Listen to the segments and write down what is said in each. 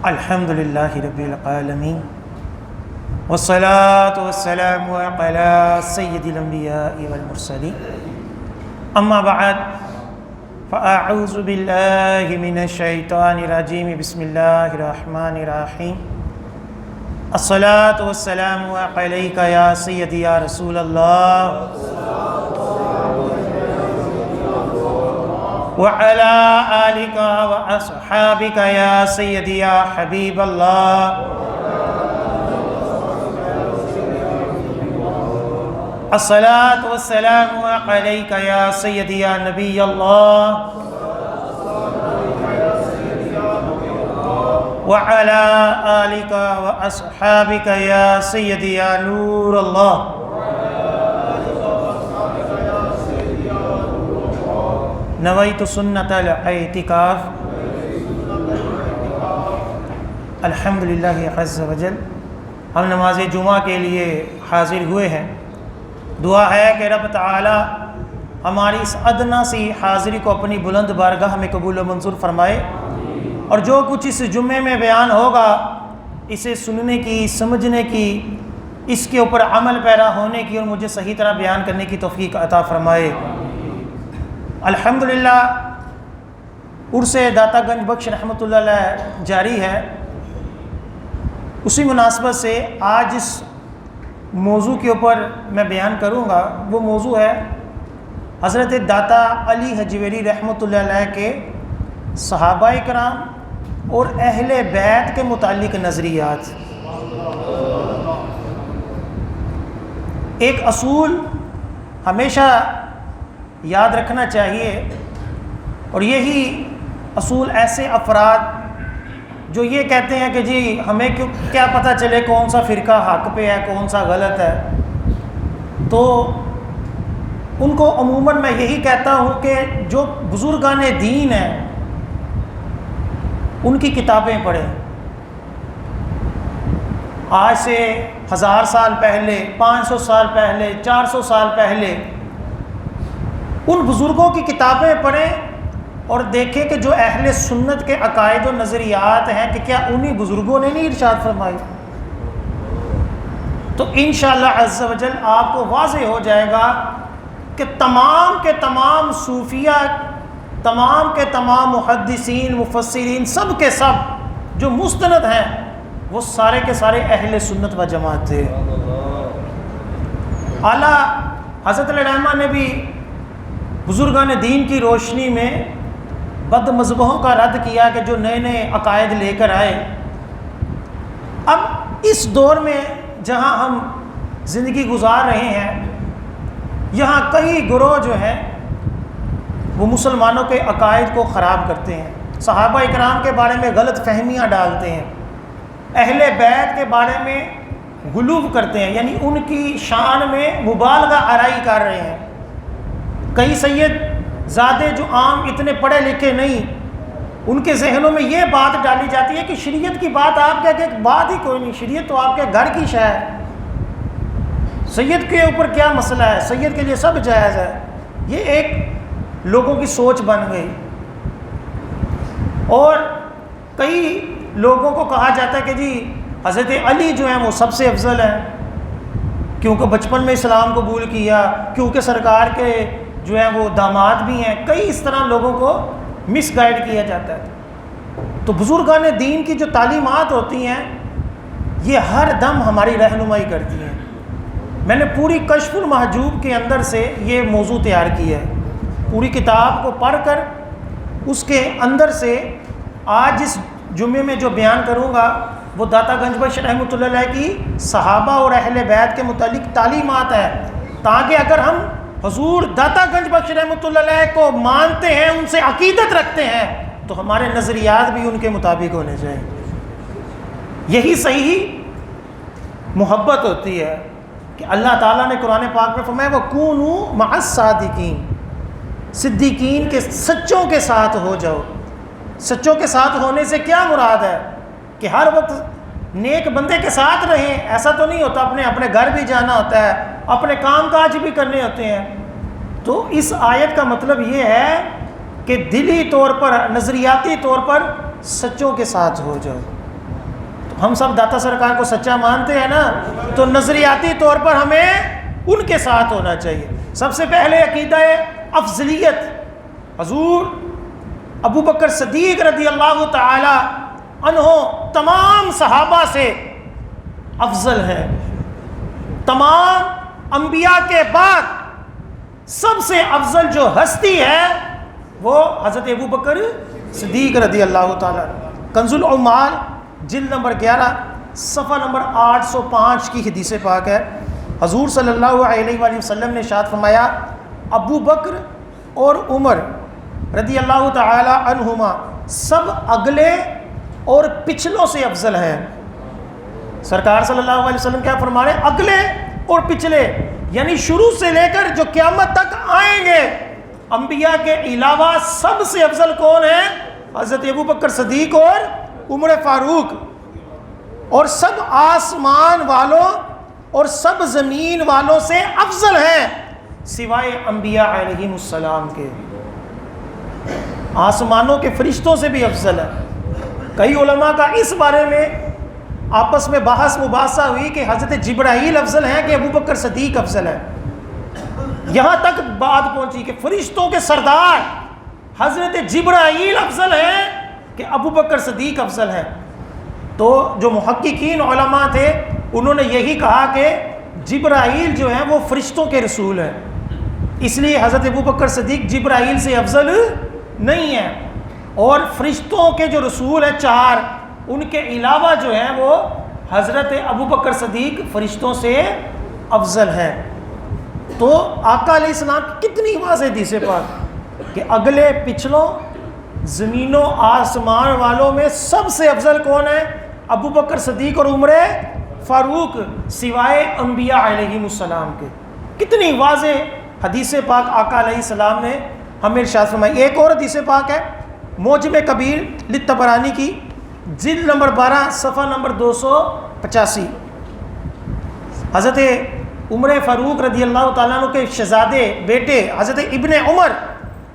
الحمد للہ رب العالمین والصلاة والسلام علی سید الانبیاء والمرسلین اما بعد فاعوذ باللہ من الشیطان الرجیم بسم اللہ الرحمن الرحیم الصلاة والسلام علیک یا سیدی یا رسول اللہ وعلى آلك وأصحابك يا سيدي يا حبيب الله الصلاة والسلام عليك يا سيدي يا نبي الله وعلى آلك وأصحابك يا سيدي يا نور الله نویت سنت الاعتکاف الحمدللہ عز وجل ہم نماز جمعہ کے لیے حاضر ہوئے ہیں۔ دعا ہے کہ رب تعالی ہماری اس ادنا سی حاضری کو اپنی بلند بارگاہ میں قبول و منظور فرمائے، اور جو کچھ اس جمعے میں بیان ہوگا اسے سننے کی، سمجھنے کی، اس کے اوپر عمل پیرا ہونے کی اور مجھے صحیح طرح بیان کرنے کی توفیق عطا فرمائے۔ الحمدللہ عرس داتا گنج بخش رحمۃ اللہ علیہ جاری ہے۔ اسی مناسبت سے آج اس موضوع کے اوپر میں بیان کروں گا۔ وہ موضوع ہے حضرت داتا علی حجویری رحمۃ اللہ علیہ کے صحابہ کرام اور اہل بیت کے متعلق نظریات۔ ایک اصول ہمیشہ یاد رکھنا چاہیے، اور یہی اصول ایسے افراد جو یہ کہتے ہیں کہ جی ہمیں کیا پتہ چلے کون سا فرقہ حق پہ ہے کون سا غلط ہے، تو ان کو عموماً میں یہی کہتا ہوں کہ جو بزرگان دین ہیں ان کی کتابیں پڑھیں۔ آج سے 1000 سال پہلے، 500 سال پہلے، 400 سال پہلے ان بزرگوں کی کتابیں پڑھیں اور دیکھیں کہ جو اہل سنت کے عقائد و نظریات ہیں کہ کیا انہی بزرگوں نے نہیں ارشاد فرمائی، تو انشاءاللہ عز و جل آپ کو واضح ہو جائے گا کہ تمام کے تمام صوفیہ، تمام کے تمام محدثین، مفسرین، سب کے سب جو مستند ہیں وہ سارے کے سارے اہل سنت و جماعت تھے۔ اعلیٰ حضرت علامہ نے بھی بزرگان دین کی روشنی میں بد مذہبوں کا رد کیا کہ جو نئے نئے عقائد لے کر آئے۔ اب اس دور میں جہاں ہم زندگی گزار رہے ہیں، یہاں کئی گروہ جو ہیں وہ مسلمانوں کے عقائد کو خراب کرتے ہیں، صحابہ اکرام کے بارے میں غلط فہمیاں ڈالتے ہیں، اہل بیت کے بارے میں غلو کرتے ہیں، یعنی ان کی شان میں مبالغہ آرائی کر رہے ہیں۔ کئی سید زادے جو عام اتنے پڑھے لکھے نہیں، ان کے ذہنوں میں یہ بات ڈالی جاتی ہے کہ شریعت کی بات آپ کہتے ہیں کہ بات ہی کوئی نہیں، شریعت تو آپ کے گھر کی شے ہے، سید کے اوپر کیا مسئلہ ہے، سید کے لیے سب جائز ہے۔ یہ ایک لوگوں کی سوچ بن گئی، اور کئی لوگوں کو کہا جاتا ہے کہ جی حضرت علی جو ہیں وہ سب سے افضل ہیں کیونکہ بچپن میں اسلام قبول کیا، کیونکہ سرکار کے جو ہیں وہ داماد بھی ہیں۔ کئی اس طرح لوگوں کو مس گائیڈ کیا جاتا ہے۔ تو بزرگان دین کی جو تعلیمات ہوتی ہیں یہ ہر دم ہماری رہنمائی کرتی ہیں۔ میں نے پوری کشف المحجوب کے اندر سے یہ موضوع تیار کیا ہے، پوری کتاب کو پڑھ کر اس کے اندر سے آج اس جمعے میں جو بیان کروں گا وہ داتا گنج بخش رحمۃ اللہ علیہ کی صحابہ اور اہل بیت کے متعلق تعلیمات ہے، تاکہ اگر ہم حضور داتا گنج بخش رحمۃ اللہ علیہ کو مانتے ہیں، ان سے عقیدت رکھتے ہیں، تو ہمارے نظریات بھی ان کے مطابق ہونے چاہیے۔ یہی صحیح محبت ہوتی ہے کہ اللہ تعالیٰ نے قرآن پاک میں فرمایا وَكُونُوا مَعَ الصَّادِقِينَ، صدیقین کے، سچوں کے ساتھ ہو جاؤ۔ سچوں کے ساتھ ہونے سے کیا مراد ہے کہ ہر وقت نیک بندے کے ساتھ رہیں، ایسا تو نہیں ہوتا، اپنے گھر بھی جانا ہوتا ہے، اپنے کام کاج بھی کرنے ہوتے ہیں۔ تو اس آیت کا مطلب یہ ہے کہ دلی طور پر، نظریاتی طور پر سچوں کے ساتھ ہو جاؤ۔ ہم سب داتا سرکار کو سچا مانتے ہیں نا، تو نظریاتی طور پر ہمیں ان کے ساتھ ہونا چاہیے. سب سے پہلے عقیدہ افضلیت. حضور ابو بکر صدیق رضی اللہ تعالی عنہ تمام صحابہ سے افضل ہیں. تمام انبیاء کے بعد سب سے افضل جو ہستی ہے وہ حضرت ابو بکر صدیق رضی اللہ تعالیٰ. کنز العمال جلد نمبر 11 صفحہ نمبر 805 کی حدیث پاک ہے. حضور صلی اللہ علیہ وآلہ وسلم نے ارشاد فرمایا ابو بکر اور عمر رضی اللہ تعالی عنہما سب اگلے اور پچھلوں سے افضل ہیں. سرکار صلی اللہ علیہ وسلم کیا فرما رہے ہیں؟ اگلے اور پچھلے، یعنی شروع سے لے کر جو قیامت تک آئیں گے انبیاء کے علاوہ سب سے افضل کون ہیں؟ حضرت ابو بکر صدیق اور عمر فاروق. اور سب آسمان والوں اور سب زمین والوں سے افضل ہیں سوائے انبیاء علیہم السلام کے. آسمانوں کے فرشتوں سے بھی افضل ہے. کئی علماء کا اس بارے میں آپس میں بحث مباحثہ ہوئی کہ حضرت جبرائیل افضل ہیں کہ ابو بکر صدیق افضل ہے. یہاں تک بات پہنچی کہ فرشتوں کے سردار حضرت جبرائیل افضل ہیں کہ ابو بکر صدیق افضل ہیں. تو جو محققین علماء تھے انہوں نے یہی کہا کہ جبرائیل جو ہیں وہ فرشتوں کے رسول ہیں، اس لیے حضرت ابو بکر صدیق جبرائیل سے افضل نہیں ہے. اور فرشتوں کے جو رسول ہیں 4 ان کے علاوہ جو ہیں وہ حضرت ابو بکر صدیق فرشتوں سے افضل ہیں. تو آقا علیہ السلام کتنی واضح حدیث پاک کہ اگلے پچھلوں زمینوں آسمان والوں میں سب سے افضل کون ہے؟ ابو بکر صدیق اور عمر فاروق سوائے انبیاء علیہم السلام کے. کتنی واضح حدیث پاک آقا علیہ السلام نے ہمیں ارشاد فرمائی. ایک اور حدیث پاک ہے موجم کبیر للطبرانی کی جلد نمبر 12 صفحہ نمبر 285. حضرت عمر فاروق رضی اللہ تعالیٰ عنہ کے شہزادے بیٹے حضرت ابن عمر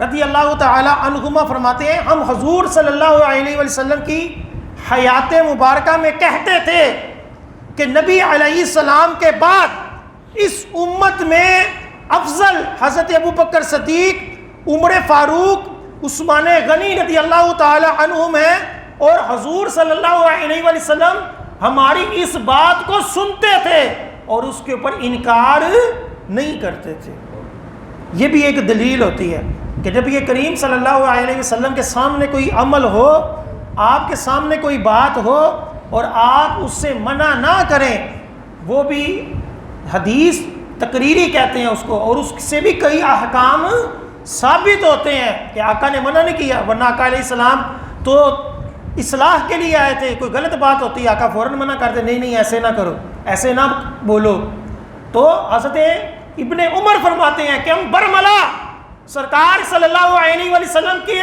رضی اللہ تعالیٰ عنہما فرماتے ہیں ہم حضور صلی اللہ علیہ وسلم کی حیات مبارکہ میں کہتے تھے کہ نبی علیہ السلام کے بعد اس امت میں افضل حضرت ابو بکر صدیق، عمر فاروق، عثمان غنی رضی اللہ تعالی عنہم ہیں. اور حضور صلی اللہ علیہ وسلم ہماری اس بات کو سنتے تھے اور اس کے اوپر انکار نہیں کرتے تھے. یہ بھی ایک دلیل ہوتی ہے کہ جب یہ کریم صلی اللہ علیہ وسلم کے سامنے کوئی عمل ہو، آپ کے سامنے کوئی بات ہو اور آپ اس سے منع نہ کریں، وہ بھی حدیث تقریری کہتے ہیں اس کو، اور اس سے بھی کئی احکام ثابت ہوتے ہیں کہ آقا نے منع نہیں کیا. ورنہ آقا علیہ السلام تو اصلاح کے لیے آئے تھے. کوئی غلط بات ہوتی ہے آقا فوراً منع کرتے، نہیں ایسے نہ کرو، ایسے نہ بولو. تو حضرت ابن عمر فرماتے ہیں کہ ہم برملا سرکار صلی اللہ علیہ وسلم کی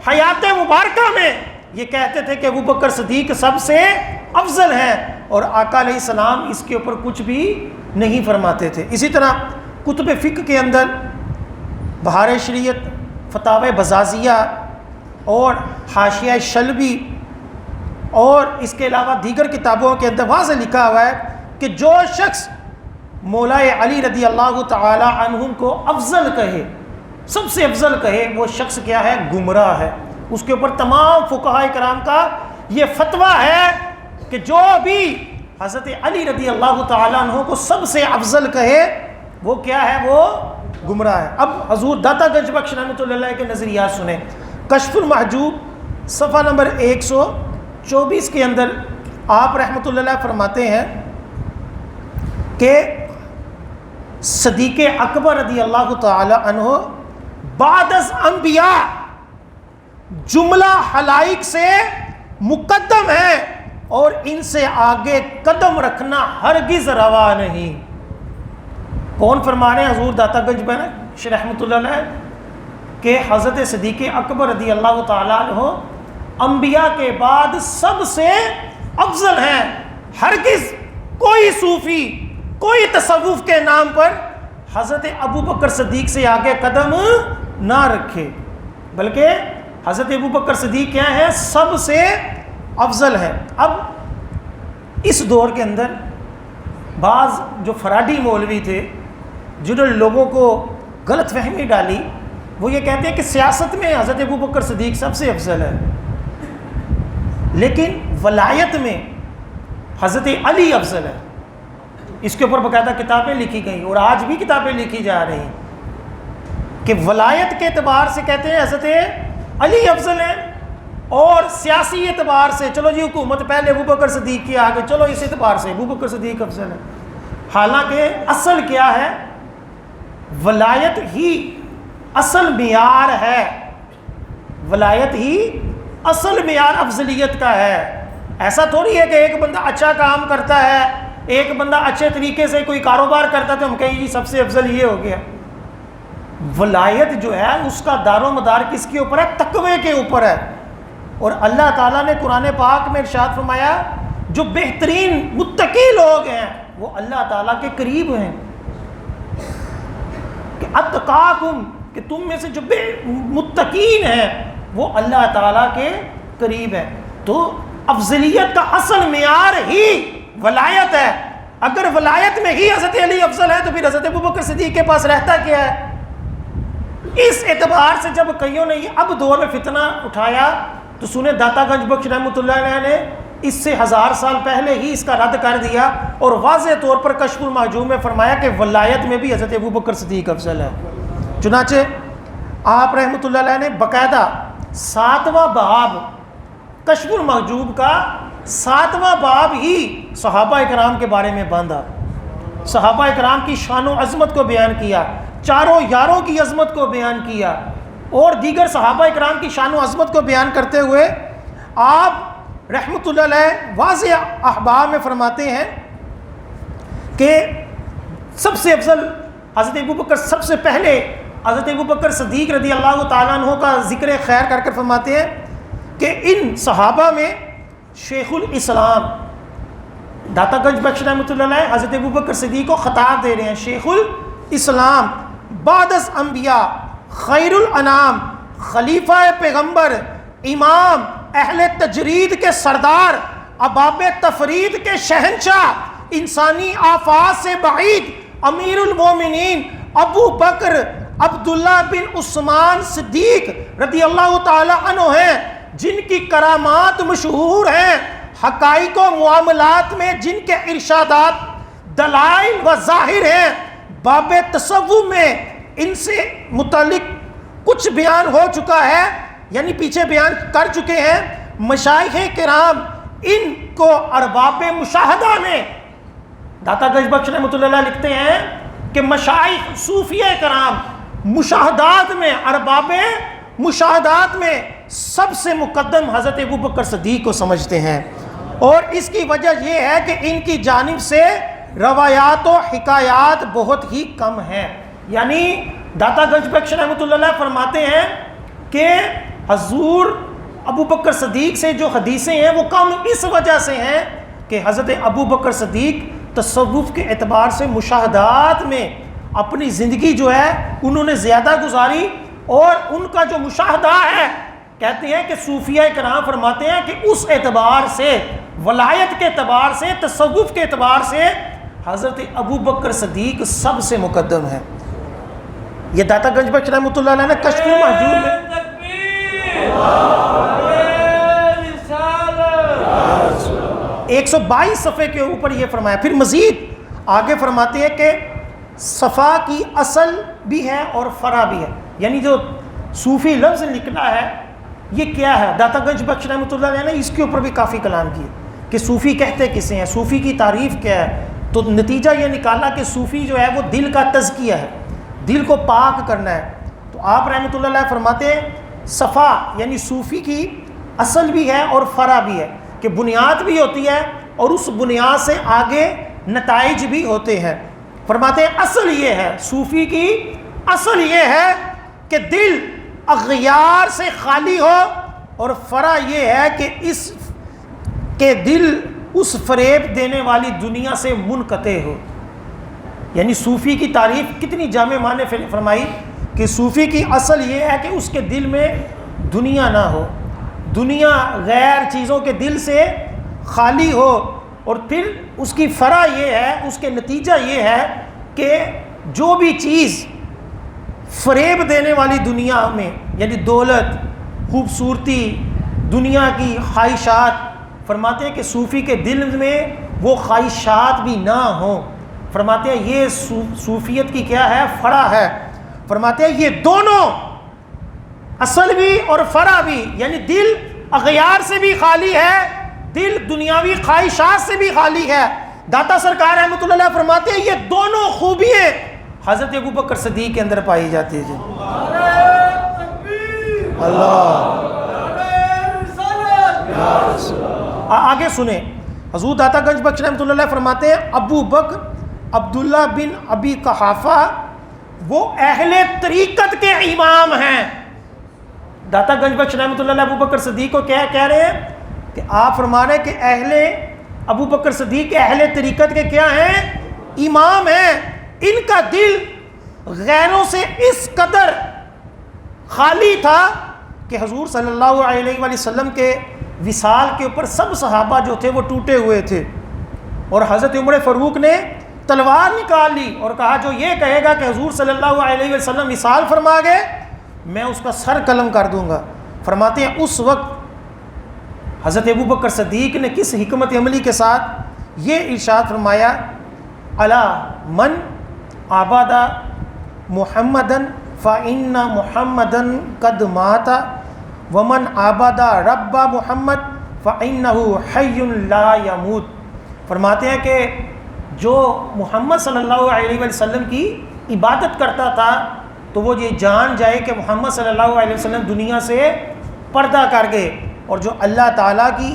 حیات مبارکہ میں یہ کہتے تھے کہ ابو بکر صدیق سب سے افضل ہیں، اور آقا علیہ السلام اس کے اوپر کچھ بھی نہیں فرماتے تھے. اسی طرح کتب فقہ کے اندر بہار شریعت، فتاوی بزازیہ اور حاشیہ شلبی اور اس کے علاوہ دیگر کتابوں کے اندر واضح لکھا ہوا ہے کہ جو شخص مولا علی رضی اللہ تعالی عنہم کو افضل کہے، سب سے افضل کہے، وہ شخص کیا ہے؟ گمراہ ہے. اس کے اوپر تمام فقہاء کرام کا یہ فتویٰ ہے کہ جو بھی حضرت علی رضی اللہ تعالیٰ عنہ کو سب سے افضل کہے وہ کیا ہے؟ وہ گمراہ ہے. اب حضور داتا گنج بخش رحمۃ اللہ علیہ کے نظریات سنیں. کشف المحجوب صفحہ نمبر 124 کے اندر آپ رحمۃ اللہ علیہ فرماتے ہیں کہ صدیق اکبر رضی اللہ تعالی عنہ بعد از انبیاء جملہ حلائق سے مقدم ہے اور ان سے آگے قدم رکھنا ہرگز روا نہیں. کون فرما رہے ہیں؟ حضور داتا گنج بخش رحمۃ اللہ علیہ کہ حضرت صدیق اکبر رضی اللہ تعالیٰ عنہ انبیاء کے بعد سب سے افضل ہیں. ہرگز کوئی صوفی، کوئی تصوف کے نام پر حضرت ابو بکر صدیق سے آگے قدم نہ رکھے، بلکہ حضرت ابو بکر صدیق کیا ہے؟ سب سے افضل ہے. اب اس دور کے اندر بعض جو فرادی مولوی تھے جنہوں نے لوگوں کو غلط فہمی ڈالی، وہ یہ کہتے ہیں کہ سیاست میں حضرت ابوبکر صدیق سب سے افضل ہے، لیکن ولایت میں حضرت علی افضل ہے۔ اس کے اوپر باقاعدہ کتابیں لکھی گئیں اور آج بھی کتابیں لکھی جا رہی ہیں کہ ولایت کے اعتبار سے کہتے ہیں حضرت علی افضل ہے، اور سیاسی اعتبار سے چلو جی حکومت پہلے ابوبکر صدیق کی آگے، چلو اس اعتبار سے ابوبکر صدیق افضل ہے۔ حالانکہ اصل کیا ہے؟ ولایت ہی اصل معیار ہے، ولایت ہی اصل معیار افضلیت کا ہے۔ ایسا تھوڑی ہے کہ ایک بندہ اچھا کام کرتا ہے، ایک بندہ اچھے طریقے سے کوئی کاروبار کرتا ہے تو ہم کہیں جی سب سے افضل یہ ہو گیا۔ ولایت جو ہے اس کا دار و مدار کس کے اوپر ہے؟ تقوی کے اوپر ہے۔ اور اللہ تعالیٰ نے قرآن پاک میں ارشاد فرمایا جو بہترین متقی لوگ ہیں وہ اللہ تعالیٰ کے قریب ہیں، کہ اتقاکم، کہ تم میں سے جو متقین ہیں وہ اللہ تعالیٰ کے قریب ہے۔ تو افضلیت کا اصل معیار ہی ولایت ہے۔ اگر ولایت میں ہی حضرت علی افضل ہے تو پھر حضرت ابوبکر صدیق کے پاس رہتا کیا ہے؟ اس اعتبار سے جب کئیوں نے یہ اب دور میں فتنہ اٹھایا تو سنیں داتا گنج بخش رحمۃ اللہ علیہ نے اس سے 1000 سال پہلے ہی اس کا رد کر دیا اور واضح طور پر کشف المحجوب میں فرمایا کہ ولایت میں بھی حضرت ابوبکر صدیق افضل ہے۔ چنانچہ آپ رحمۃ اللہ علیہ نے باقاعدہ 7واں باب کشف المحجوب کا 7واں باب ہی صحابہ اکرام کے بارے میں باندھا، صحابہ اکرام کی شان و عظمت کو بیان کیا، چاروں یاروں کی عظمت کو بیان کیا، اور دیگر صحابہ اکرام کی شان و عظمت کو بیان کرتے ہوئے آپ رحمۃ اللہ علیہ واضح احباب میں فرماتے ہیں کہ سب سے افضل حضرت ابوبکر، سب سے پہلے حضرت ابوبکر صدیق رضی اللہ تعالیٰ عنہ کا ذکر خیر کر فرماتے ہیں کہ ان صحابہ میں شیخ الاسلام داتا گنج بخش رحمۃ اللہ علیہ حضرت ابوبکر صدیق کو خطاب دے رہے ہیں، شیخ الاسلام بعد از انبیاء، خیر الانام، خلیفہ پیغمبر، امام، اہل تجرید کے سردار، اباب تفرید کے شہنشاہ، انسانی آفات سے بعید، امیر المومنین ابو بکر عبداللہ بن عثمان صدیق رضی اللہ تعالی عنہ ہیں، جن کی کرامات مشہور ہیں، حقائق و معاملات میں جن کے ارشادات دلائل و ظاہر ہیں، باب تصوف میں ان سے متعلق کچھ بیان ہو چکا ہے، یعنی پیچھے بیان کر چکے ہیں۔ مشائخ کرام ان کو ارباب مشاہدہ نے، داتا گنج بخش رحمۃ اللہ علیہ لکھتے ہیں کہ مشائخ صوفیہ کرام مشاہدات میں، ارباب مشاہدات میں سب سے مقدم حضرت ابوبکر صدیق کو سمجھتے ہیں، اور اس کی وجہ یہ ہے کہ ان کی جانب سے روایات و حکایات بہت ہی کم ہیں۔ یعنی داتا گنج بخش رحمۃ اللہ علیہ فرماتے ہیں کہ حضور ابوبکر صدیق سے جو حدیثیں ہیں وہ کم اس وجہ سے ہیں کہ حضرت ابوبکر صدیق تصوف کے اعتبار سے مشاہدات میں اپنی زندگی جو ہے انہوں نے زیادہ گزاری، اور ان کا جو مشاہدہ ہے کہتے ہیں کہ صوفیہ کرام فرماتے ہیں کہ اس اعتبار سے، ولایت کے اعتبار سے، تصوف کے اعتبار سے حضرت ابوبکر صدیق سب سے مقدم ہے۔ یہ داتا گنج بخش رحمۃ اللہ علیہ نے کشف المحجوب میں 122 صفحے کے اوپر یہ فرمایا۔ پھر مزید آگے فرماتے ہیں کہ صفا کی اصل بھی ہے اور فرع بھی ہے، یعنی جو صوفی لفظ لکھنا ہے یہ کیا ہے؟ داتا گنج بخش رحمۃ اللہ علیہ نے اس کے اوپر بھی کافی کلام کیے کہ صوفی کہتے کسے ہیں، صوفی کی تعریف کیا ہے۔ تو نتیجہ یہ نکالا کہ صوفی جو ہے وہ دل کا تزکیہ ہے، دل کو پاک کرنا ہے۔ تو آپ رحمۃ اللہ علیہ فرماتے ہیں صفا یعنی صوفی کی اصل بھی ہے اور فرع بھی ہے، کہ بنیاد بھی ہوتی ہے اور اس بنیاد سے آگے نتائج بھی ہوتے ہیں۔ فرماتے ہیں اصل یہ ہے، صوفی کی اصل یہ ہے کہ دل اغیار سے خالی ہو، اور فرع یہ ہے کہ اس کے دل اس فریب دینے والی دنیا سے منقطع ہو۔ یعنی صوفی کی تعریف کتنی جامع معنی فرمائی کہ صوفی کی اصل یہ ہے کہ اس کے دل میں دنیا نہ ہو، دنیا غیر چیزوں کے دل سے خالی ہو، اور پھر اس کی فرع یہ ہے، اس کے نتیجہ یہ ہے کہ جو بھی چیز فریب دینے والی دنیا میں، یعنی دولت، خوبصورتی، دنیا کی خواہشات، فرماتے ہیں کہ صوفی کے دل میں وہ خواہشات بھی نہ ہوں. فرماتے ہیں یہ صوفیت کی کیا ہے؟ فرع ہے. فرماتے ہیں یہ دونوں، اصل بھی اور فرع بھی، یعنی دل اغیار سے بھی خالی ہے، دل دنیاوی خواہشات سے بھی خالی ہے. داتا سرکار رحمۃ اللہ علیہ فرماتے ہیں یہ دونوں خوبیاں حضرت ابوبکر صدیق کے اندر پائی جاتی ہے. اللہ آگے سنیں، حضور داتا گنج بخش رحمۃ اللہ علیہ فرماتے ہیں ابو بکر عبداللہ بن ابی قحافہ وہ اہل طریقت کے امام ہیں. داتا گنج بخش رحمۃ اللہ علیہ ابو بکر صدیق کو کیا کہہ رہے ہیں کہ آپ فرما رہے ہیں کہ ابو بکر صدیق اہل طریقت کے کیا ہیں؟ امام ہیں. ان کا دل غیروں سے اس قدر خالی تھا کہ حضور صلی اللہ علیہ وآلہ وسلم کے وصال کے اوپر سب صحابہ جو تھے وہ ٹوٹے ہوئے تھے، اور حضرت عمر فاروق نے تلوار نکال لی اور کہا جو یہ کہے گا کہ حضور صلی اللہ علیہ وسلم وصال فرما گئے میں اس کا سر قلم کر دوں گا. فرماتے ہیں اس وقت حضرت ابوبکر صدیق نے کس حکمت عملی کے ساتھ یہ ارشاد فرمایا، الا من عبد محمدن فإن محمدن قد مات ومن عبد رب محمد فإنه حی لا يموت. فرماتے ہیں کہ جو محمد صلی اللہ علیہ وسلم کی عبادت کرتا تھا تو وہ یہ جان جائے کہ محمد صلی اللہ علیہ وسلم دنیا سے پردہ کر گئے، اور جو اللہ تعالیٰ کی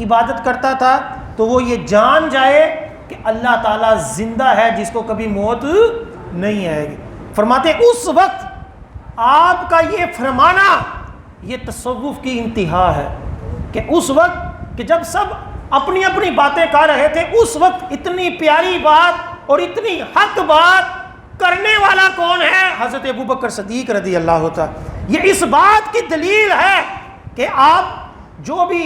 عبادت کرتا تھا تو وہ یہ جان جائے کہ اللہ تعالیٰ زندہ ہے جس کو کبھی موت نہیں آئے گی. فرماتے ہیں اس وقت آپ کا یہ فرمانا یہ تصوف کی انتہا ہے کہ اس وقت کہ جب سب اپنی اپنی باتیں کر رہے تھے اس وقت اتنی پیاری بات اور اتنی حق بات کرنے والا کون ہے؟ حضرت ابوبکر صدیق رضی اللہ تعالی. یہ اس بات کی دلیل ہے کہ آپ جو بھی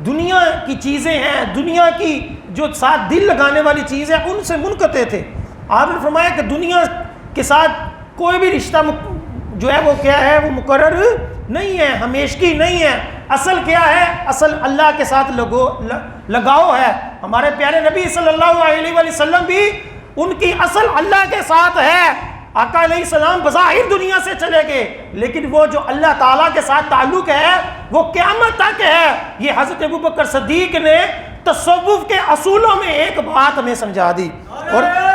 دنیا کی چیزیں ہیں، دنیا کی جو ساتھ دل لگانے والی چیزیں ان سے منقطع تھے. آپ نے فرمایا کہ دنیا کے ساتھ کوئی بھی رشتہ جو ہے وہ کیا ہے؟ وہ مقرر نہیں ہے، ہمیشگی نہیں ہے. اصل کیا ہے؟ اصل اللہ کے ساتھ لگاؤ ہے. ہمارے پیارے نبی صلی اللہ علیہ وآلہ وسلم بھی ان کی اصل اللہ کے ساتھ ہے. آقا علیہ السلام بظاہر دنیا سے چلے گئے لیکن وہ جو اللہ تعالیٰ کے ساتھ تعلق ہے وہ قیامت تک ہے. یہ حضرت ابوبکر صدیق نے تصوف کے اصولوں میں ایک بات ہمیں سمجھا دی. اور اللہ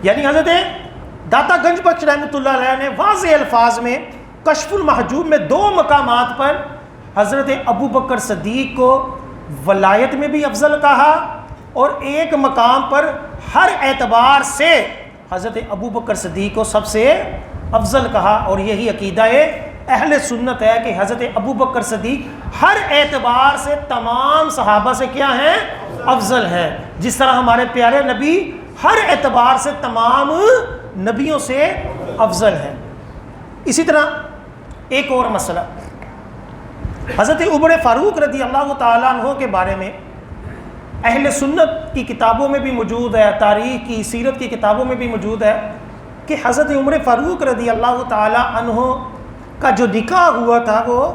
یعنی حضرت داتا گنج بخش رحمۃ اللہ علیہ نے واضح الفاظ میں کشف المحجوب میں 2 مقامات پر حضرت ابوبکر صدیق کو ولایت میں بھی افضل کہا اور ایک مقام پر ہر اعتبار سے حضرت ابوبکر صدیق کو سب سے افضل کہا. اور یہی عقیدہ اہل سنت ہے کہ حضرت ابوبکر صدیق ہر اعتبار سے تمام صحابہ سے کیا ہیں؟ افضل ہیں. جس طرح ہمارے پیارے نبی ہر اعتبار سے تمام نبیوں سے افضل ہیں. اسی طرح ایک اور مسئلہ حضرت عمر فاروق رضی اللہ تعالیٰ عنہ کے بارے میں اہل سنت کی کتابوں میں بھی موجود ہے، تاریخ کی سیرت کی کتابوں میں بھی موجود ہے کہ حضرت عمر فاروق رضی اللہ تعالیٰ عنہ کا جو نکاح ہوا تھا وہ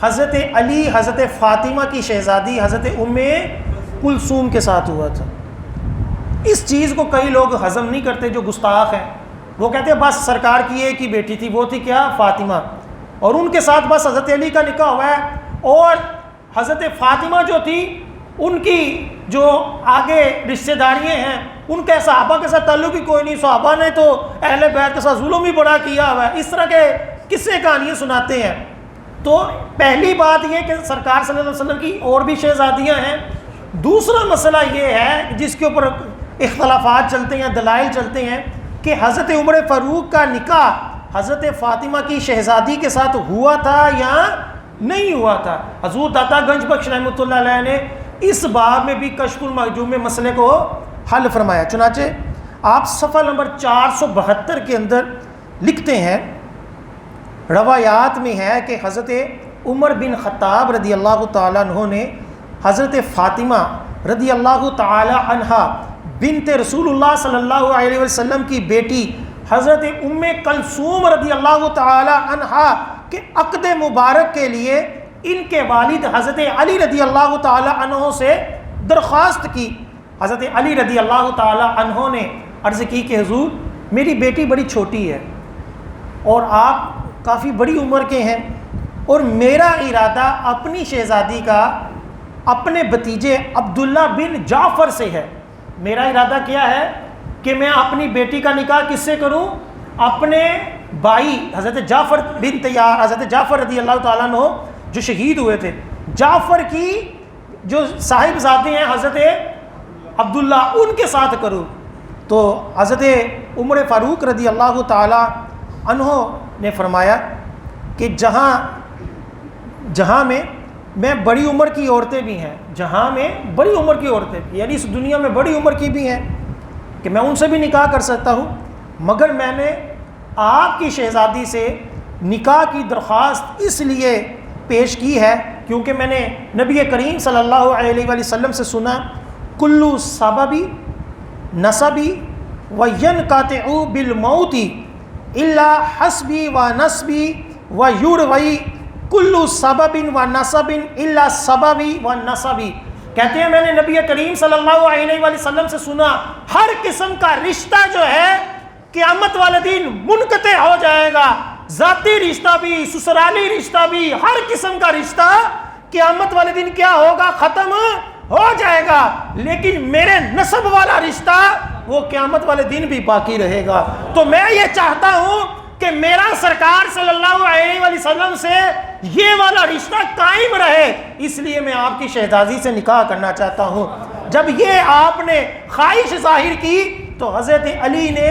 حضرت علی حضرت فاطمہ کی شہزادی حضرت ام کلثوم کے ساتھ ہوا تھا. اس چیز کو کئی لوگ ہضم نہیں کرتے جو گستاخ ہیں. وہ کہتے ہیں بس سرکار کی ایک ہی بیٹی تھی، وہ تھی کیا؟ فاطمہ، اور ان کے ساتھ بس حضرت علی کا نکاح ہوا ہے. اور حضرت فاطمہ جو تھی ان کی جو آگے رشتہ داریاں ہیں ان کے صحابہ کے ساتھ تعلق ہی کوئی نہیں. صحابہ نے تو اہل بیت کے ساتھ ظلم ہی بڑا کیا ہوا ہے. اس طرح کے قصے کہانیاں سناتے ہیں. تو پہلی بات یہ کہ سرکار صلی اللہ علیہ وسلم کی اور بھی شہزادیاں ہیں. دوسرا مسئلہ یہ ہے جس کے اوپر اختلافات چلتے ہیں، دلائل چلتے ہیں کہ حضرت عمر فاروق کا نکاح حضرت فاطمہ کی شہزادی کے ساتھ ہوا تھا یا نہیں ہوا تھا. حضور داتا گنج بخش رحمۃ اللہ علیہ نے اس باب میں بھی کشف المحجوب میں مسئلے کو حل فرمایا. چنانچہ آپ صفحہ نمبر 472 کے اندر لکھتے ہیں، روایات میں ہے کہ حضرت عمر بن خطاب رضی اللہ تعالیٰ عنہ نے حضرت فاطمہ رضی اللہ تعالی عنہا بنت رسول اللہ صلی اللہ علیہ وسلم کی بیٹی حضرت ام کلثوم رضی اللہ تعالی عنہا کے عقد مبارک کے لیے ان کے والد حضرت علی رضی اللہ تعالی عنہ سے درخواست کی۔ حضرت علی رضی اللہ تعالی عنہ نے عرض کی کہ حضور میری بیٹی بڑی چھوٹی ہے اور آپ کافی بڑی عمر کے ہیں، اور میرا ارادہ اپنی شہزادی کا اپنے بھتیجے عبداللہ بن جعفر سے ہے۔ میرا ارادہ کیا ہے کہ میں اپنی بیٹی کا نکاح کس سے کروں؟ اپنے بھائی حضرت جعفر بن طیار، حضرت جعفر رضی اللہ تعالیٰ عنہ جو شہید ہوئے تھے، جعفر کی جو صاحب زادے ہیں حضرت عبداللہ، ان کے ساتھ کروں۔ تو حضرت عمر فاروق رضی اللہ تعالیٰ عنہ نے فرمایا کہ جہاں میں بڑی عمر کی عورتیں بھی ہیں، جہاں میں بڑی عمر کی عورتیں بھی، یعنی اس دنیا میں بڑی عمر کی بھی ہیں کہ میں ان سے بھی نکاح کر سکتا ہوں، مگر میں نے آپ کی شہزادی سے نکاح کی درخواست اس لیے پیش کی ہے کیونکہ میں نے نبی کریم صلی اللہ علیہ وآلہ وسلم سے سنا کلو سببی نسبی وینقطع بالموت الا حسبی و نسبی و یروی کلو سبب و نسب الا سببی و نسبی۔ کہتے ہیں میں نے نبی کریم صلی اللہ علیہ وآلہ وسلم سے سنا ہر قسم کا رشتہ جو ہے قیامت والے دن منقطع ہو جائے گا، ذاتی رشتہ بھی، سسرالی رشتہ بھی، ہر قسم کا رشتہ قیامت والے دن کیا ہوگا؟ ختم ہو جائے گا، لیکن میرے نسب والا رشتہ وہ قیامت والے دن بھی باقی رہے گا۔ تو میں یہ چاہتا ہوں کہ میرا سرکار صلی اللہ علیہ وآلہ وسلم سے یہ والا رشتہ قائم رہے، اس لیے میں آپ کی شہزادی سے نکاح کرنا چاہتا ہوں۔ جب یہ آپ نے خواہش ظاہر کی تو حضرت علی نے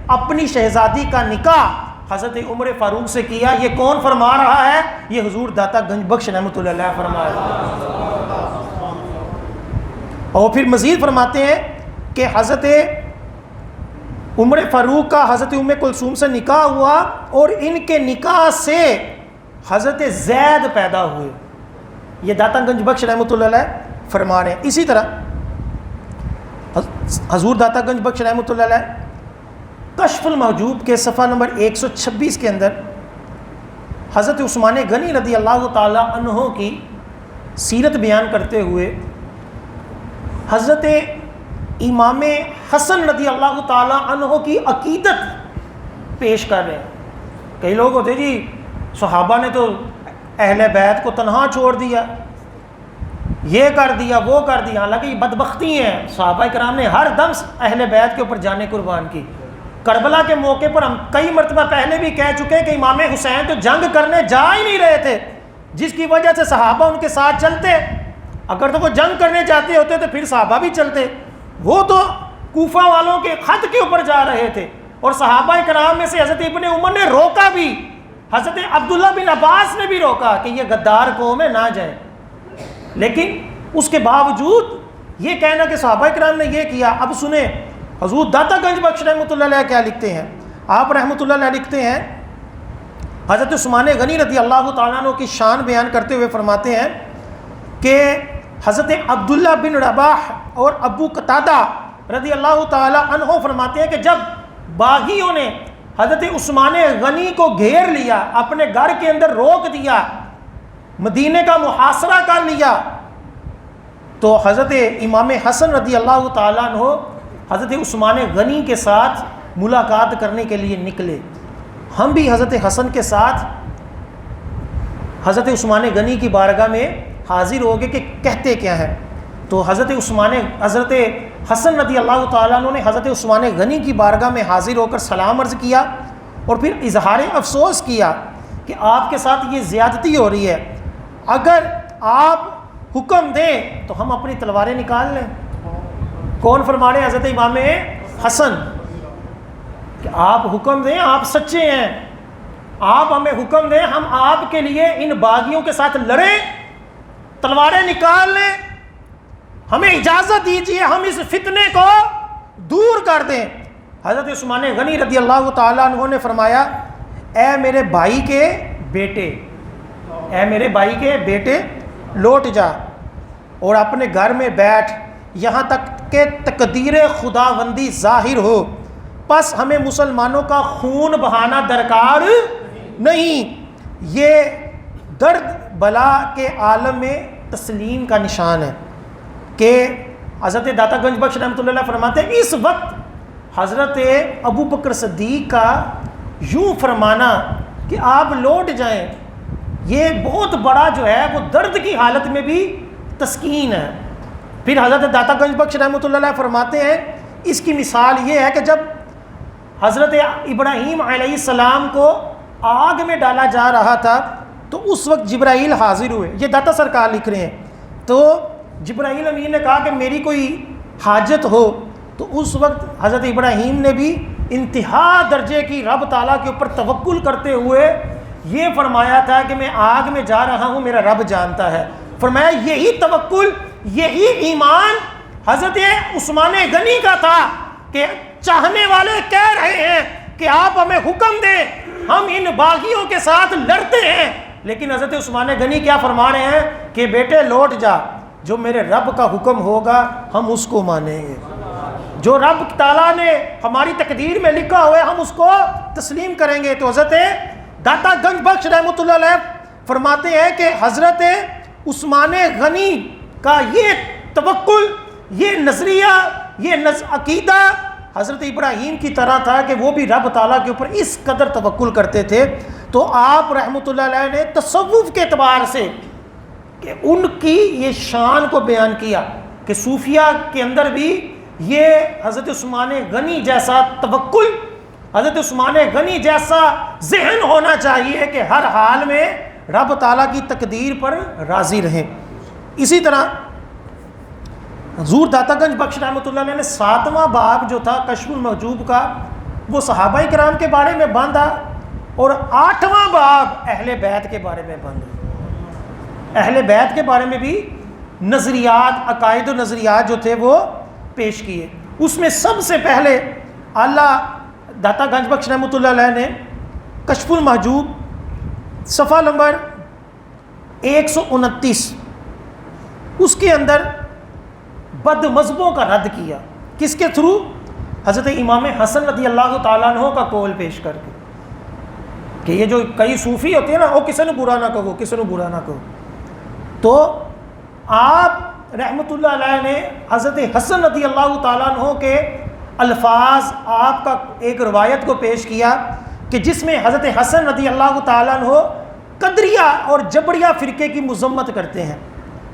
اپنی شہزادی کا نکاح حضرت عمر فاروق سے کیا۔ یہ کون فرما رہا ہے؟ یہ حضور داتا گنج بخش رحمۃ اللہ علیہ فرما رہا ہے۔ اور پھر مزید فرماتے ہیں کہ حضرت عمر فاروق کا حضرت ام کلثوم سے نکاح ہوا اور ان کے نکاح سے حضرت زید پیدا ہوئے۔ یہ داتا گنج بخش رحمۃ اللہ علیہ فرما رہے ہیں۔ اسی طرح حضور داتا گنج بخش رحمۃ اللہ علیہ کشف المحجوب کے صفحہ نمبر 126 کے اندر حضرت عثمان غنی رضی اللہ تعالی عنہ کی سیرت بیان کرتے ہوئے حضرت امام حسن رضی اللہ تعالی عنہ کی عقیدت پیش کر رہے ہیں۔ کئی لوگ ہوتے جی صحابہ نے تو اہل بیت کو تنہا چھوڑ دیا، یہ کر دیا وہ کر دیا، حالانکہ یہ بدبختی ہیں، صحابہ کرام نے ہر دم اہل بیت کے اوپر جانے قربان کی۔ کربلا کے موقع پر ہم کئی مرتبہ پہلے بھی کہہ چکے ہیں کہ امام حسین تو جنگ کرنے جا ہی نہیں رہے تھے، جس کی وجہ سے صحابہ ان کے ساتھ چلتے۔ اگر تو وہ جنگ کرنے جاتے ہوتے تو پھر صحابہ بھی چلتے، وہ تو کوفہ والوں کے خط کے اوپر جا رہے تھے، اور صحابہ کرام میں سے حضرت ابن عمر نے روکا بھی، حضرت عبداللہ بن عباس نے بھی روکا کہ یہ غدار قوم ہے نہ جائیں، لیکن اس کے باوجود یہ کہنا کہ صحابہ کرام نے یہ کیا۔ اب سنیں حضور داتا گنج بخش رحمۃ اللہ علیہ کیا لکھتے ہیں۔ آپ رحمۃ اللہ علیہ لکھتے ہیں حضرت عثمان غنی رضی اللہ تعالیٰ عنہ کی شان بیان کرتے ہوئے فرماتے ہیں کہ حضرت عبداللہ بن رباح اور ابو قتادہ رضی اللہ تعالیٰ عنہ فرماتے ہیں کہ جب باغیوں نے حضرت عثمان غنی کو گھیر لیا، اپنے گھر کے اندر روک دیا، مدینے کا محاصرہ کر لیا، تو حضرت امام حسن رضی اللہ تعالیٰ عنہ حضرت عثمان غنی کے ساتھ ملاقات کرنے کے لیے نکلے۔ ہم بھی حضرت حسن کے ساتھ حضرت عثمان غنی کی بارگاہ میں حاضر ہو گئے کہ کہتے کیا ہیں۔ تو حضرت حسن رضی اللہ تعالیٰ عنہ نے حضرت عثمان غنی کی بارگاہ میں حاضر ہو کر سلام عرض کیا اور پھر اظہار افسوس کیا کہ آپ کے ساتھ یہ زیادتی ہو رہی ہے، اگر آپ حکم دیں تو ہم اپنی تلواریں نکال لیں۔ کون فرما رہے ہیں؟ حضرت امام حسن، کہ آپ حکم دیں، آپ سچے ہیں، آپ ہمیں حکم دیں، ہم آپ کے لیے ان باغیوں کے ساتھ لڑیں، تلواریں نکال لیں، ہمیں اجازت دیجیے، ہم اس فتنے کو دور کر دیں۔ حضرت عثمان غنی رضی اللہ تعالیٰ عنہ نے فرمایا، اے میرے بھائی کے بیٹے، اے میرے بھائی کے بیٹے لوٹ جا اور اپنے گھر میں بیٹھ یہاں تک کہ تقدیر خداوندی ظاہر ہو، پس ہمیں مسلمانوں کا خون بہانا درکار نہیں۔ یہ درد بلا کے عالم میں تسلیم کا نشان ہے کہ حضرت داتا گنج بخش رحمۃ اللہ علیہ فرماتے ہیں اس وقت حضرت ابو بکر صدیق کا یوں فرمانا کہ آپ لوٹ جائیں، یہ بہت بڑا جو ہے وہ درد کی حالت میں بھی تسکین ہے۔ پھر حضرت داتا گنج بخش رحمۃ اللہ علیہ فرماتے ہیں اس کی مثال یہ ہے کہ جب حضرت ابراہیم علیہ السلام کو آگ میں ڈالا جا رہا تھا تو اس وقت جبرائیل حاضر ہوئے، یہ داتا سرکار لکھ رہے ہیں، تو جبرائیل امین نے کہا کہ میری کوئی حاجت ہو، تو اس وقت حضرت ابراہیم نے بھی انتہا درجے کی رب تعالیٰ کے اوپر توکل کرتے ہوئے یہ فرمایا تھا کہ میں آگ میں جا رہا ہوں، میرا رب جانتا ہے۔ فرمایا یہی توکل، یہی ایمان حضرت عثمان غنی کا تھا کہ چاہنے والے کہہ رہے ہیں کہ آپ ہمیں حکم دیں، ہم ان باغیوں کے ساتھ لڑتے ہیں، لیکن حضرت عثمان غنی کیا فرما رہے ہیں کہ بیٹے لوٹ جا، جو میرے رب کا حکم ہوگا ہم اس کو مانیں گے، جو رب تعالیٰ نے ہماری تقدیر میں لکھا ہوا ہے ہم اس کو تسلیم کریں گے۔ تو حضرت داتا گنج بخش رحمۃ اللہ علیہ فرماتے ہیں کہ حضرت عثمان غنی کا یہ توکل، یہ نظریہ، یہ عقیدہ حضرت ابراہیم کی طرح تھا کہ وہ بھی رب تعالیٰ کے اوپر اس قدر توکل کرتے تھے۔ تو آپ رحمۃ اللہ علیہ نے تصوف کے اعتبار سے کہ ان کی یہ شان کو بیان کیا کہ صوفیہ کے اندر بھی یہ حضرت عثمان غنی جیسا توکل، حضرت عثمان غنی جیسا ذہن ہونا چاہیے کہ ہر حال میں رب تعالیٰ کی تقدیر پر راضی رہیں۔ اسی طرح حضور داتا گنج بخش رحمۃ اللہ علیہ نے 7واں باب جو تھا کشف المحجوب کا وہ صحابہ کرام کے بارے میں باندھا، اور 8واں باب اہل بیت کے بارے میں باندھا۔ اہل بیت کے بارے میں بھی نظریات، عقائد و نظریات جو تھے وہ پیش کیے۔ اس میں سب سے پہلے اعلیٰ داتا گنج بخش رحمۃ اللہ علیہ نے کشف المحجوب صفحہ نمبر 129 اس کے اندر بد مذہبوں کا رد کیا۔ کس کے تھرو؟ حضرت امام حسن رضی اللہ تعالیٰ عنہ کا قول پیش کر کے کہ یہ جو کئی صوفی ہوتے ہیں نا وہ کسی نے برا نہ کہو، کسی نے برا نہ کہو، تو آپ رحمۃ اللہ علیہ نے حضرت حسن رضی اللہ تعالیٰ عنہ کے الفاظ آپ کا ایک روایت کو پیش کیا کہ جس میں حضرت حسن رضی اللہ تعالیٰ عنہ قدریہ اور جبریہ فرقے کی مذمت کرتے ہیں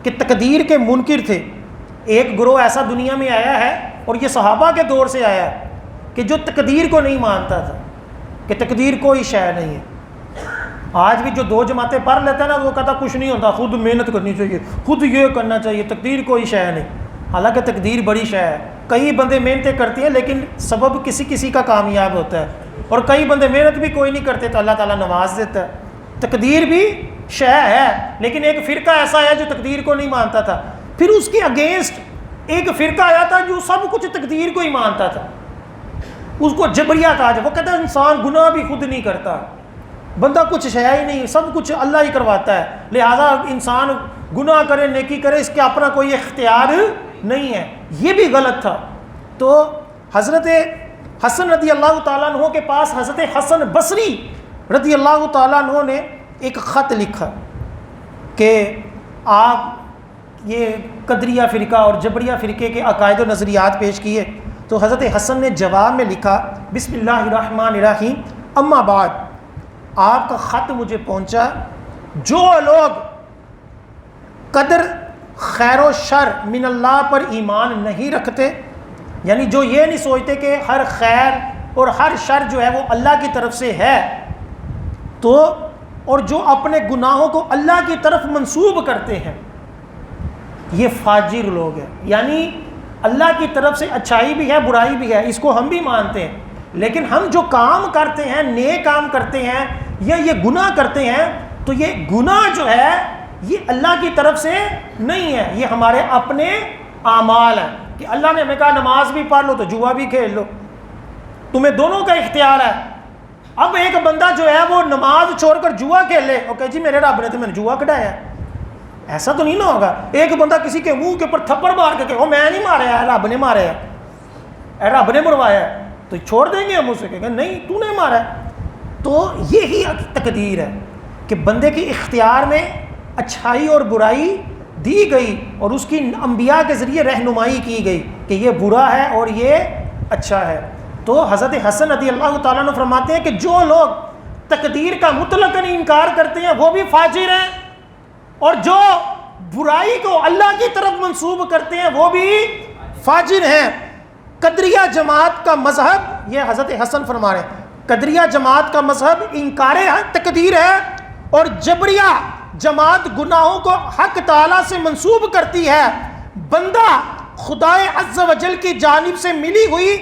کہ تقدیر کے منکر تھے۔ ایک گروہ ایسا دنیا میں آیا ہے اور یہ صحابہ کے دور سے آیا ہے کہ جو تقدیر کو نہیں مانتا تھا کہ تقدیر کوئی شے نہیں ہے۔ آج بھی جو 2 جماعتیں پڑھ لیتے ہیں نا وہ کہتا کچھ نہیں ہوتا، خود محنت کرنی چاہیے، خود یہ کرنا چاہیے، تقدیر کوئی شے نہیں۔ حالانکہ تقدیر بڑی شے ہے، کئی بندے محنتیں کرتے ہیں لیکن سبب کسی کا کامیاب ہوتا ہے، اور کئی بندے محنت بھی کوئی نہیں کرتے تو اللہ تعالیٰ نواز دیتا ہے۔ تقدیر بھی شے ہے، لیکن ایک فرقہ ایسا ہے جو تقدیر کو نہیں مانتا تھا۔ پھر اس کے اگینسٹ ایک فرقہ آیا تھا جو سب کچھ تقدیر کو ہی مانتا تھا، اس کو جبریہ کہا جائے۔ وہ کہتا ہے انسان گناہ بھی خود نہیں کرتا، بندہ کچھ شے ہی نہیں، سب کچھ اللہ ہی کرواتا ہے، لہذا انسان گناہ کرے نیکی کرے اس کے اپنا کوئی اختیار نہیں ہے۔ یہ بھی غلط تھا۔ تو حضرت حسن رضی اللہ تعالیٰ عنہ کے پاس حضرت حسن بصری رضی اللہ تعالیٰ عنہ نے ایک خط لکھا کہ آپ یہ قدریہ فرقہ اور جبریہ فرقے کے عقائد و نظریات پیش کیے، تو حضرت حسن نے جواب میں لکھا بسم اللہ الرحمن الرحیم اما بعد، آپ کا خط مجھے پہنچا، جو لوگ قدر خیر و شر من اللہ پر ایمان نہیں رکھتے، یعنی جو یہ نہیں سوچتے کہ ہر خیر اور ہر شر جو ہے وہ اللہ کی طرف سے ہے، تو اور جو اپنے گناہوں کو اللہ کی طرف منسوب کرتے ہیں، یہ فاجر لوگ ہیں۔ یعنی اللہ کی طرف سے اچھائی بھی ہے برائی بھی ہے، اس کو ہم بھی مانتے ہیں، لیکن ہم جو کام کرتے ہیں، نیک کام کرتے ہیں یا یہ گناہ کرتے ہیں، تو یہ گناہ جو ہے یہ اللہ کی طرف سے نہیں ہے، یہ ہمارے اپنے اعمال ہیں کہ اللہ نے ہمیں کہا نماز بھی پڑھ لو تو جوا بھی کھیل لو، تمہیں دونوں کا اختیار ہے۔ اب ایک بندہ جو ہے وہ نماز چھوڑ کر جوا کھیلے، اوکے جی میرے رب نے تو میں نے جوا کھڑایا ہے، ایسا تو نہیں نہ ہوگا۔ ایک بندہ کسی کے منہ کے اوپر تھپڑ مار کے کہ وہ میں نہیں مارا ہے، رب نے مارا ہے، اے رب نے مروایا ہے، تو چھوڑ دیں گے ہم اسے کہ نہیں تو نے مارا ہے۔ تو یہی تقدیر ہے کہ بندے کی اختیار میں اچھائی اور برائی دی گئی اور اس کی انبیاء کے ذریعے رہنمائی کی گئی کہ یہ برا ہے اور یہ اچھا ہے۔ تو حضرت حسن رضی اللہ تعالیٰ عنہ فرماتے ہیں کہ جو لوگ تقدیر کا مطلقاً انکار کرتے ہیں وہ بھی فاجر ہیں، اور جو برائی کو اللہ کی طرف منسوب کرتے ہیں وہ بھی فاجر ہیں۔ قدریہ جماعت کا مذہب، یہ حضرت حسن فرما رہے ہیں، قدریہ جماعت کا مذہب انکار تقدیر ہے، اور جبریہ جماعت گناہوں کو حق تعالیٰ سے منسوب کرتی ہے۔ بندہ خدائے عز و جل کی جانب سے ملی ہوئی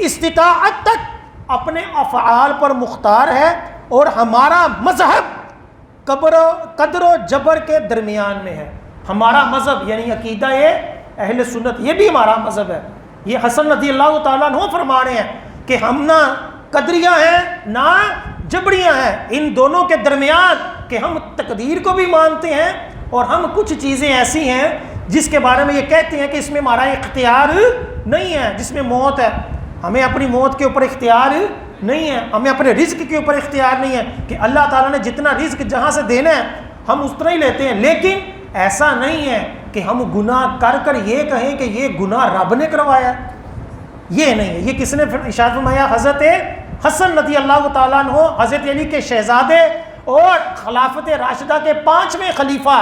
استطاعت تک اپنے افعال پر مختار ہے، اور ہمارا مذہب قدر و جبر کے درمیان میں ہے۔ ہمارا مذہب یعنی عقیدہ اہل سنت، یہ بھی ہمارا مذہب ہے۔ یہ حسن رضی اللہ تعالیٰ عنہ فرما رہے ہیں کہ ہم نہ قدریہ ہیں نہ جبریہ ہیں، ان دونوں کے درمیان کہ ہم تقدیر کو بھی مانتے ہیں، اور ہم کچھ چیزیں ایسی ہیں جس کے بارے میں یہ کہتے ہیں کہ اس میں ہمارا اختیار نہیں ہے، جس میں موت ہے، ہمیں اپنی موت کے اوپر اختیار نہیں ہے، ہمیں اپنے رزق کے اوپر اختیار نہیں ہے کہ اللہ تعالیٰ نے جتنا رزق جہاں سے دینا ہے ہم اس طرح ہی لیتے ہیں، لیکن ایسا نہیں ہے کہ ہم گناہ کر کر یہ کہیں کہ یہ گناہ رب نے کروایا، یہ نہیں ہے۔ یہ کس نے ارشاد فرمایا؟ حضرت حسن رضی اللہ تعالیٰ عنہ، حضرت علی کے شہزادے اور خلافت راشدہ کے 5ویں خلیفہ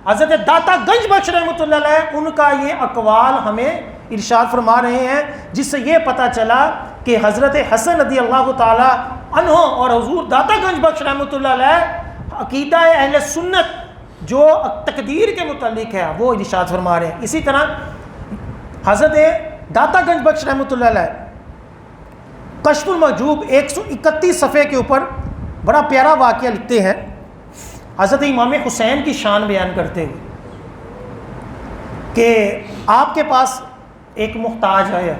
حضرت داتا گنج بخش رحمۃ اللہ علیہ، ان کا یہ اقوال ہمیں ارشاد فرما رہے ہیں، جس سے یہ پتہ چلا کہ حضرت حسن رضی اللہ تعالیٰ عنہ اور حضور داتا گنج بخش رحمۃ اللہ علیہ عقیدہ اہل سنت جو تقدیر کے متعلق ہے وہ ارشاد فرما رہے ہیں۔ اسی طرح حضرت داتا گنج بخش رحمۃ اللہ علیہ کشف المحجوب 131 صفحے کے اوپر بڑا پیارا واقعہ لکھتے ہیں، حضرت امام حسین کی شان بیان کرتے ہوئے کہ آپ کے پاس ایک محتاج آیا،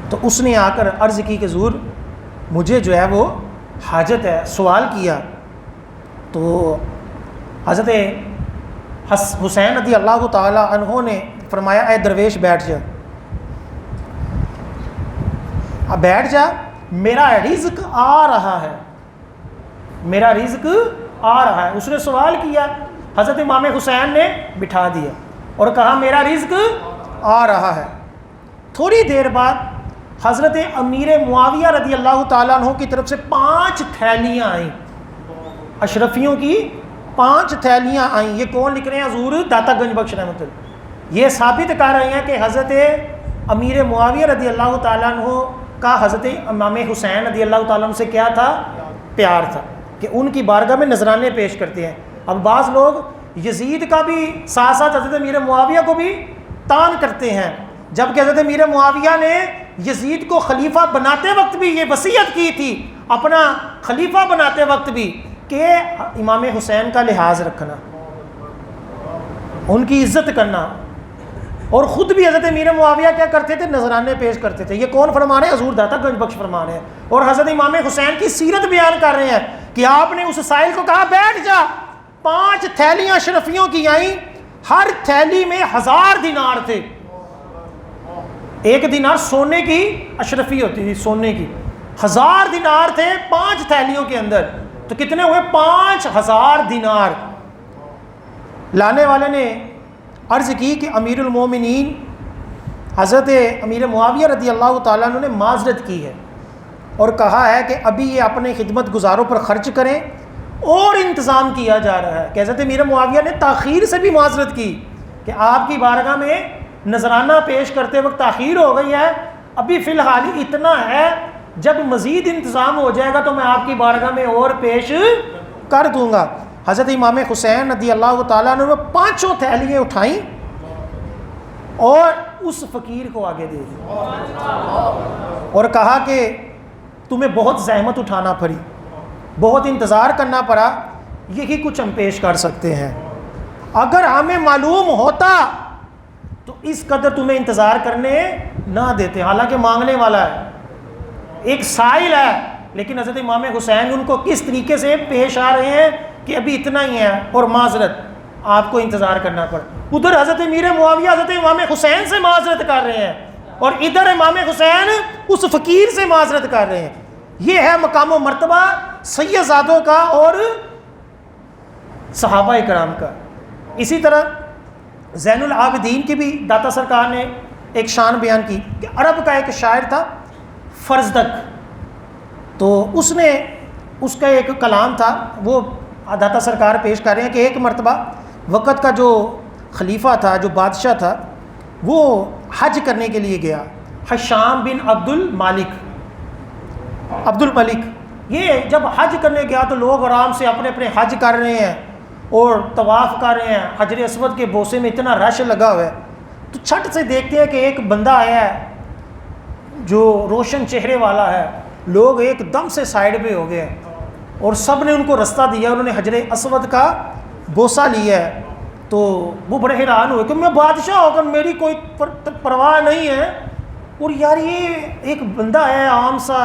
تو اس نے آ کر عرض کی کہ حضور مجھے جو ہے وہ حاجت ہے، سوال کیا، تو حضرت حسین رضی اللہ تعالی عنہ نے فرمایا اے درویش بیٹھ جا، اب بیٹھ جا، میرا رزق آ رہا ہے، میرا رزق آ رہا ہے۔ اس نے سوال کیا، حضرت امام حسین نے بٹھا دیا اور کہا میرا رزق آ رہا ہے۔ تھوڑی دیر بعد حضرت امیر معاویہ رضی اللہ تعالیٰ عنہ کی طرف سے 5 تھیلیاں آئیں، اشرفیوں کی 5 تھیلیاں آئیں۔ یہ کون لکھ رہے ہیں؟ حضور داتا گنج بخش رحمۃ اللہ۔ یہ ثابت کر رہے ہیں کہ حضرت امیر معاویہ رضی اللہ تعالیٰ عنہ کا حضرت امام حسین رضی اللہ تعالیٰ عنہ سے کیا تھا؟ پیار تھا، کہ ان کی بارگاہ میں نذرانے پیش کرتے ہیں۔ اب بعض لوگ یزید کا بھی ساتھ ساتھ حضرت امیر معاویہ کو بھی تان کرتے ہیں، جبکہ حضرت امیر معاویہ نے یزید کو خلیفہ بناتے وقت بھی یہ وصیت کی تھی، اپنا خلیفہ بناتے وقت بھی، کہ امام حسین کا لحاظ رکھنا، ان کی عزت کرنا، اور خود بھی حضرت امیر معاویہ کیا کرتے تھے؟ نذرانے پیش کرتے تھے۔ یہ کون فرما رہے ہیں؟ حضور داتا گنج بخش فرما رہے ہیں، اور حضرت امام حسین کی سیرت بیان کر رہے ہیں کہ آپ نے اس سائل کو کہا بیٹھ جا، 5 تھیلیاں اشرفیوں کی آئیں، ہر تھیلی میں 1000 دینار تھے۔ ایک دینار سونے کی اشرفی ہوتی تھی، سونے کی 1000 دینار تھے 5 تھیلیوں کے اندر، تو کتنے ہوئے؟ 5000 دینار۔ لانے والے نے عرض کی کہ امیر المومنین حضرت امیر معاویہ رضی اللہ تعالیٰ عنہ نے معذرت کی ہے اور کہا ہے کہ ابھی یہ اپنے خدمت گزاروں پر خرچ کریں، اور انتظام کیا جا رہا ہے۔ کہ حضرت امیر معاویہ نے تاخیر سے بھی معذرت کی کہ آپ کی بارگاہ میں نذرانہ پیش کرتے وقت تاخیر ہو گئی ہے، ابھی فی الحال اتنا ہے، جب مزید انتظام ہو جائے گا تو میں آپ کی بارگاہ میں اور پیش کر دوں گا۔ حضرت امام حسین رضی اللہ تعالیٰ نے 5 تھیلیاں اٹھائیں اور اس فقیر کو آگے دے دی اور کہا کہ تمہیں بہت زحمت اٹھانا پڑی، بہت انتظار کرنا پڑا، یہی کچھ ہم پیش کر سکتے ہیں، اگر ہمیں معلوم ہوتا تو اس قدر تمہیں انتظار کرنے نہ دیتے۔ حالانکہ مانگنے والا ہے، ایک سائل ہے، لیکن حضرت امام حسین ان کو کس طریقے سے پیش آ رہے ہیں کہ ابھی اتنا ہی ہے اور معذرت آپ کو انتظار کرنا پڑا. ادھر حضرت امیر معاویہ حضرت امام حسین سے معذرت کر رہے ہیں اور ادھر امام حسین اس فقیر سے معذرت کر رہے ہیں. یہ ہے مقام و مرتبہ سیدزادوں کا اور صحابہ کرام کا. اسی طرح زین العابدین کی بھی داتا سرکار نے ایک شان بیان کی کہ عرب کا ایک شاعر تھا فرزدق, تو اس کا ایک کلام تھا, وہ داتا سرکار پیش کر رہے ہیں کہ ایک مرتبہ وقت کا جو خلیفہ تھا, جو بادشاہ تھا, وہ حج کرنے کے لیے گیا. حشام بن عبد الملک یہ جب حج کرنے گیا تو لوگ آرام سے اپنے اپنے حج کر رہے ہیں اور طواف کر رہے ہیں. حجر اسود کے بوسے میں اتنا رش لگا ہوا ہے, تو چھٹ سے دیکھتے ہیں کہ ایک بندہ آیا ہے جو روشن چہرے والا ہے. لوگ ایک دم سے سائیڈ پہ ہو گئے اور سب نے ان کو رستہ دیا, انہوں نے حجر اسود کا بوسہ لیا ہے. تو وہ بڑے حیران ہوئے کہ میں بادشاہ ہو کر میری کوئی پرواہ نہیں ہے, اور یار یہ ایک بندہ ہے عام سا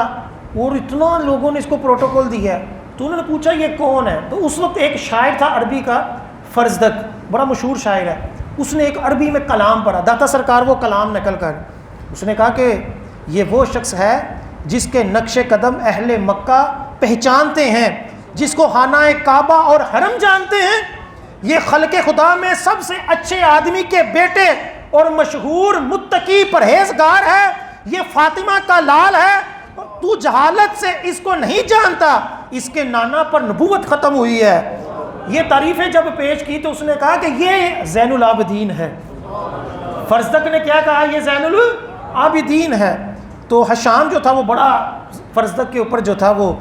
اور اتنا لوگوں نے اس کو پروٹوکول دیا ہے. تو انہوں نے پوچھا یہ کون ہے؟ تو اس وقت ایک شاعر تھا عربی کا فرزدق, بڑا مشہور شاعر ہے. اس نے ایک عربی میں کلام پڑھا, داتا سرکار وہ کلام نقل کر اس نے کہا کہ یہ وہ شخص ہے جس کے نقش قدم اہل مکہ پہچانتے ہیں, جس کو خانہ کعبہ اور حرم جانتے ہیں. یہ خلق خدا میں سب سے اچھے آدمی کے بیٹے اور مشہور متقی پرہیزگار ہے. یہ فاطمہ کا لال ہے, تو جہالت سے اس کو نہیں جانتا, اس کے نانا پر نبوت ختم ہوئی ہے. یہ تعریفیں جب پیش کی تو اس نے کہا کہ یہ زین العابدین ہے. فرزدق نے کیا کہا؟ یہ زین العابدین ہے. تو حشام جو تھا وہ بڑا فرزدق کے اوپر جو تھا وہ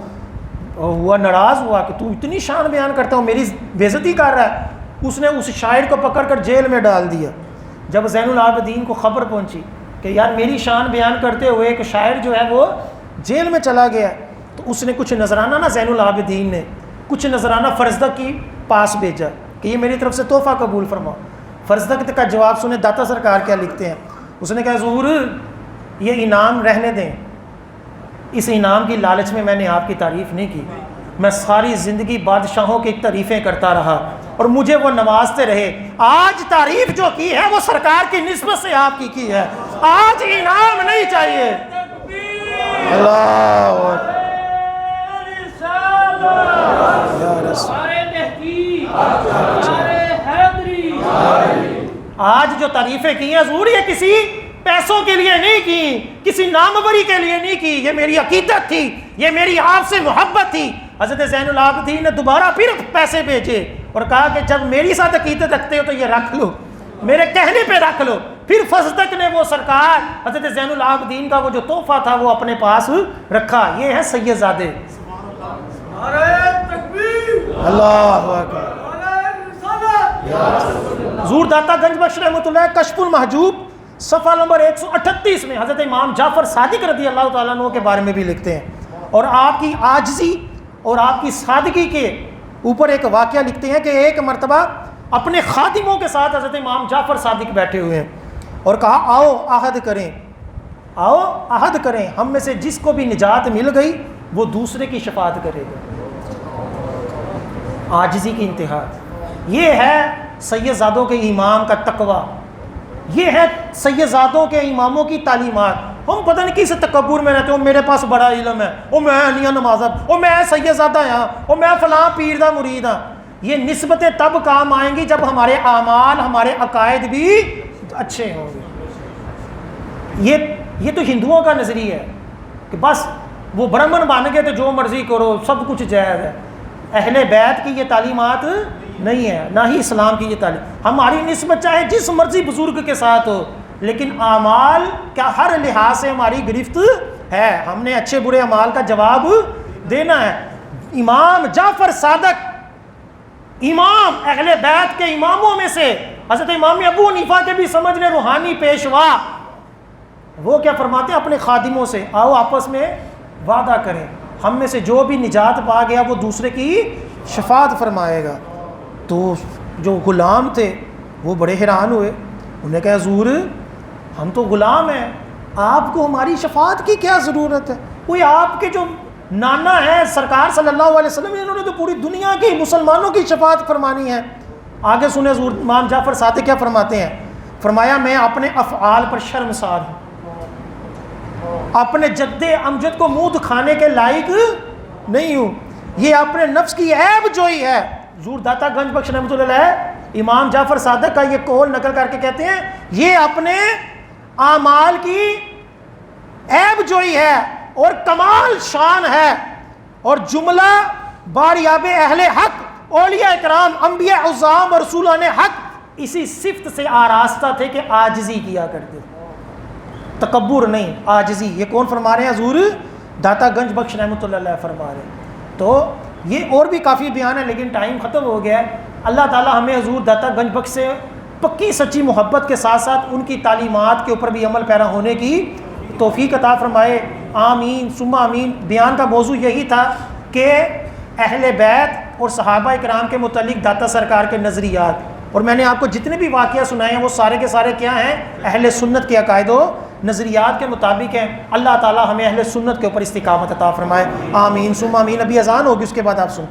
ہوا, ناراض ہوا کہ تو اتنی شان بیان کرتا ہوں, میری بےزتی کر رہا ہے. اس نے اس شاعر کو پکڑ کر جیل میں ڈال دیا. جب زین العابدین کو خبر پہنچی کہ یار میری شان بیان کرتے ہوئے ایک شاعر جو ہے وہ جیل میں چلا گیا, تو اس نے کچھ نذرانہ نا زین العابدین نے کچھ نذرانہ فرزدق کی پاس بھیجا کہ یہ میری طرف سے تحفہ قبول فرماؤ. فرزدق کا جواب سنے داتا سرکار کیا لکھتے ہیں. اس نے کہا حضور یہ انعام رہنے دیں, اس انعام کی لالچ میں نے آپ کی تعریف نہیں کی. میں ساری زندگی بادشاہوں کی تعریفیں کرتا رہا اور مجھے وہ نوازتے رہے. آج تعریف جو کی ہے وہ سرکار کی نسبت سے آپ کی ہے. آج انعام نہیں چاہیے. اللہ آج جو تعریفیں کی ہیں حضور یہ کسی پیسوں کے لیے نہیں کی, کسی ناموری کے لیے نہیں کی, یہ میری عقیدت تھی, یہ میری آپ سے محبت تھی. حضرت زین العابدین نے دوبارہ پھر پیسے بھیجے اور کہا کہ جب میری ساتھ عقیدت رکھتے ہو تو یہ رکھ لو, میرے کہنے پہ رکھ لو. پھر فرزدق نے وہ سرکار حضرت زین العابدین کا وہ جو تحفہ تھا وہ اپنے پاس رکھا. یہ ہے سیدزادے. اللہ اکبر. حضور داتا گنج بخش رحمۃ اللہ کشف المحجوب صفحہ نمبر 138 میں حضرت امام جعفر صادق رضی اللہ تعالیٰ عنہ کے بارے میں بھی لکھتے ہیں, اور آپ کی عاجزی اور آپ کی سادگی کے اوپر ایک واقعہ لکھتے ہیں کہ ایک مرتبہ اپنے خادموں کے ساتھ حضرت امام جعفر صادق بیٹھے ہوئے ہیں اور کہا آؤ عہد کریں, ہم میں سے جس کو بھی نجات مل گئی وہ دوسرے کی شفاعت کرے گا. عاجزی کی انتہا. یہ ہے سیدزادوں کے امام کا تقوی, یہ ہے سیدزادوں کے اماموں کی تعلیمات. ہم پتہ نہیں کس تکبر میں رہتے ہو, میرے پاس بڑا علم ہے, او میں نہیں نمازب, او میں سیدزادہ ہاں, او میں فلاں پیر دا مرید ہاں. یہ نسبتیں تب کام آئیں گی جب ہمارے اعمال ہمارے عقائد بھی اچھے ہوں گے. یہ تو ہندوؤں کا نظریہ ہے کہ بس وہ برہمن بن گئے تو جو مرضی کرو, سب کچھ جائز ہے. اہل بیت کی یہ تعلیمات نہیں ہے, نہ ہی اسلام کی یہ تعلیم. ہماری نسبت چاہے جس مرضی بزرگ کے ساتھ ہو, لیکن اعمال کا ہر لحاظ سے ہماری گرفت ہے. ہم نے اچھے برے اعمال کا جواب دینا ہے. امام جعفر صادق امام اہل بیت کے اماموں میں سے حضرت امام ابو حنیفہ کے بھی سمجھنے روحانی پیشوا, وہ کیا فرماتے ہیں اپنے خادموں سے, آؤ آپس میں وعدہ کریں, ہم میں سے جو بھی نجات پا گیا وہ دوسرے کی شفاعت فرمائے گا. تو جو غلام تھے وہ بڑے حیران ہوئے, انہوں نے کہا حضور ہم تو غلام ہیں, آپ کو ہماری شفاعت کی کیا ضرورت ہے؟ کوئی آپ کے جو نانا ہے سرکار صلی اللہ علیہ وسلم، انہوں نے تو پوری دنیا کی مسلمانوں کی شفاعت فرمانی ہے۔ آگے سنیں حضور امام جعفر صادق کیا فرماتے ہیں، فرمایا میں اپنے افعال پر شرمسار ہوں، اپنے جد امجد کو منہ دکھانے کے لائق نہیں ہوں، یہ اپنے نفس کی عیب جوئی ہے۔ حضور داتا گنج بخش رحمۃ اللہ علیہ امام جعفر صادق کا یہ قول نقل کر کے کہتے ہیں یہ اپنے اعمال کی عیب جوئی ہے اور کمال شان ہے، اور جملہ باریاب اہل حق اولیاء اکرام انبیاء عظام اور رسولان حق اسی صفت سے آراستہ تھے کہ عاجزی کیا کرتے، تکبر نہیں، عاجزی۔ یہ کون فرما رہے ہیں؟ حضور داتا گنج بخش رحمۃ اللہ علیہ فرما رہے ہیں۔ تو یہ اور بھی کافی بیان ہے لیکن ٹائم ختم ہو گیا ہے۔ اللہ تعالی ہمیں حضور داتا گنج بخش سے پکی سچی محبت کے ساتھ ساتھ ان کی تعلیمات کے اوپر بھی عمل پیرا ہونے کی توفیق عطا فرمائے، آمین ثم آمین۔ بیان کا موضوع یہی تھا کہ اہل بیت اور صحابہ اکرام کے متعلق داتا سرکار کے نظریات، اور میں نے آپ کو جتنے بھی واقعہ سنائے ہیں وہ سارے کے سارے کیا ہیں؟ اہل سنت کے عقائد و نظریات کے مطابق ہیں۔ اللہ تعالی ہمیں اہل سنت کے اوپر استقامت عطا فرمائے، آمین ثم آمین۔ ابھی اذان ہوگی، اس کے بعد آپ سنتے ہیں۔